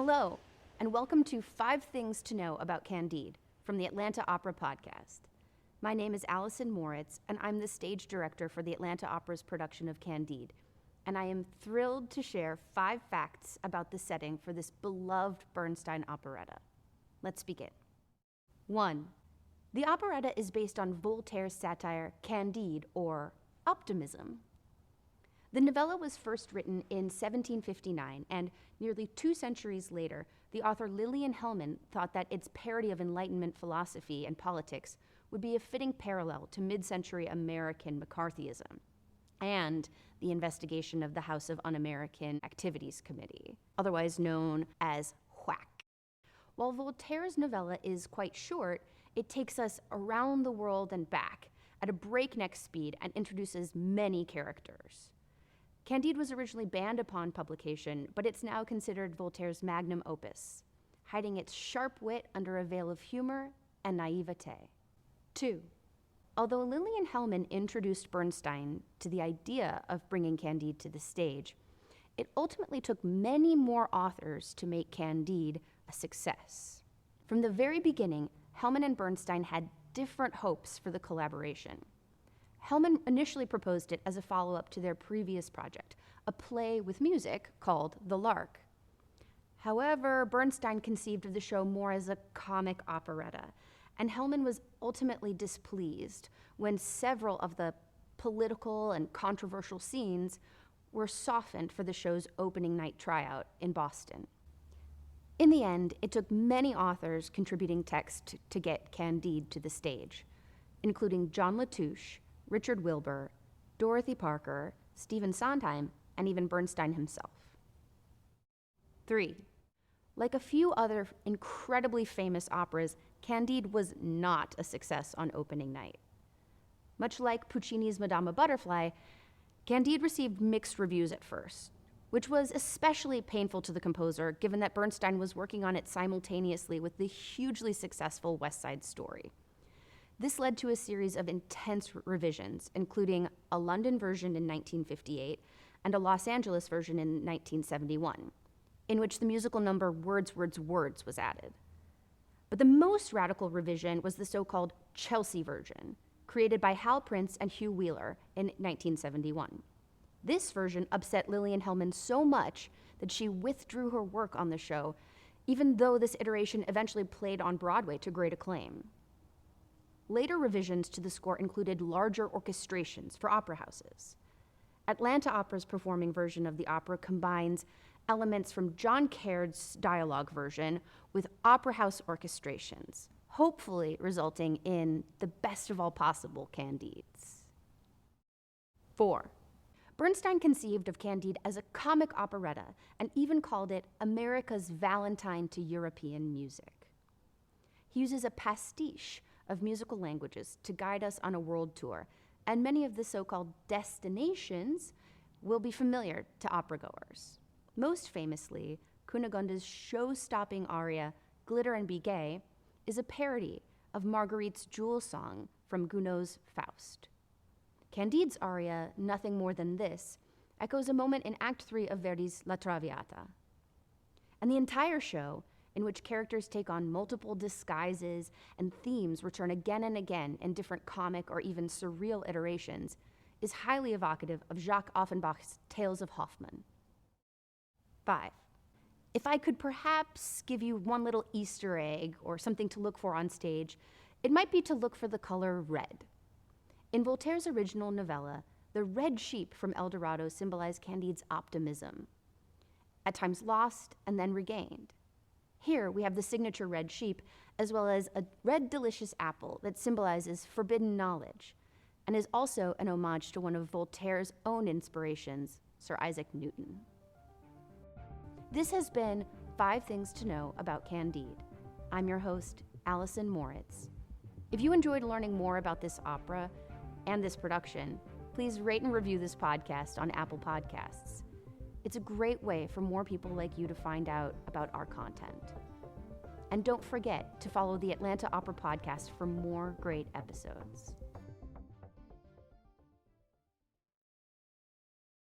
Hello, and welcome to 5 Things to Know About Candide from the Atlanta Opera Podcast. My name is Alison Moritz, and I'm the stage director for the Atlanta Opera's production of Candide, and I am thrilled to share 5 facts about the setting for this beloved Bernstein operetta. Let's begin. 1. The operetta is based on Voltaire's satire Candide, or optimism. The novella was first written in 1759, and nearly 2 centuries later, the author Lillian Hellman thought that its parody of Enlightenment philosophy and politics would be a fitting parallel to mid-century American McCarthyism and the investigation of the House of Un-American Activities Committee, otherwise known as WHAC. While Voltaire's novella is quite short, it takes us around the world and back at a breakneck speed and introduces many characters. Candide was originally banned upon publication, but it's now considered Voltaire's magnum opus, hiding its sharp wit under a veil of humor and naivete. 2. Although Lillian Hellman introduced Bernstein to the idea of bringing Candide to the stage, it ultimately took many more authors to make Candide a success. From the very beginning, Hellman and Bernstein had different hopes for the collaboration. Hellman initially proposed it as a follow-up to their previous project, a play with music called The Lark. However, Bernstein conceived of the show more as a comic operetta, and Hellman was ultimately displeased when several of the political and controversial scenes were softened for the show's opening night tryout in Boston. In the end, it took many authors contributing text to get Candide to the stage, including John Latouche, Richard Wilbur, Dorothy Parker, Stephen Sondheim, and even Bernstein himself. 3. Like a few other incredibly famous operas, Candide was not a success on opening night. Much like Puccini's Madama Butterfly, Candide received mixed reviews at first, which was especially painful to the composer given that Bernstein was working on it simultaneously with the hugely successful West Side Story. This led to a series of intense revisions, including a London version in 1958 and a Los Angeles version in 1971, in which the musical number Words, Words, Words was added. But the most radical revision was the so-called Chelsea version, created by Hal Prince and Hugh Wheeler in 1971. This version upset Lillian Hellman so much that she withdrew her work on the show, even though this iteration eventually played on Broadway to great acclaim. Later revisions to the score included larger orchestrations for opera houses. Atlanta Opera's performing version of the opera combines elements from John Caird's dialogue version with opera house orchestrations, hopefully resulting in the best of all possible Candides. 4. Bernstein conceived of Candide as a comic operetta and even called it America's Valentine to European music. He uses a pastiche of musical languages to guide us on a world tour, and many of the so-called destinations will be familiar to opera-goers. Most famously, Cunegonde's show-stopping aria, Glitter and Be Gay, is a parody of Marguerite's Jewel Song from Gounod's Faust. Candide's aria, Nothing More Than This, echoes a moment in Act 3 of Verdi's La Traviata. And the entire show, in which characters take on multiple disguises and themes return again and again in different comic or even surreal iterations, is highly evocative of Jacques Offenbach's Tales of Hoffmann. 5. If I could perhaps give you one little Easter egg or something to look for on stage, it might be to look for the color red. In Voltaire's original novella, the red sheep from El Dorado symbolize Candide's optimism, at times lost and then regained. Here we have the signature red sheep, as well as a red delicious apple that symbolizes forbidden knowledge, and is also an homage to one of Voltaire's own inspirations, Sir Isaac Newton. This has been 5 Things to Know About Candide. I'm your host, Alison Moritz. If you enjoyed learning more about this opera and this production, please rate and review this podcast on Apple Podcasts. It's a great way for more people like you to find out about our content. And don't forget to follow the Atlanta Opera Podcast for more great episodes.